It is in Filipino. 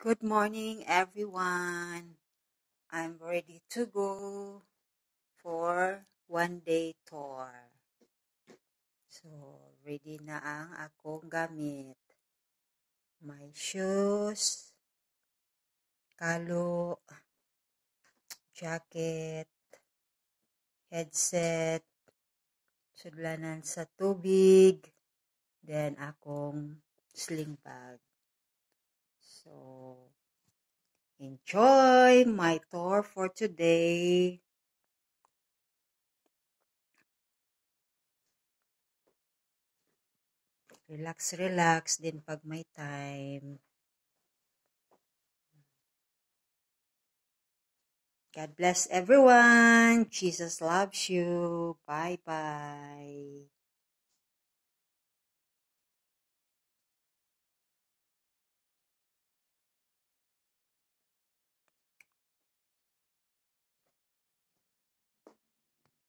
Good morning, everyone. I'm ready to go for one-day tour. So, ready na ang akong gamit. My shoes, kalo, jacket, headset, sudlanan sa tubig, then akong sling bag. So, enjoy my tour for today. Relax din pag may time. God bless everyone. Jesus loves you. Bye-bye.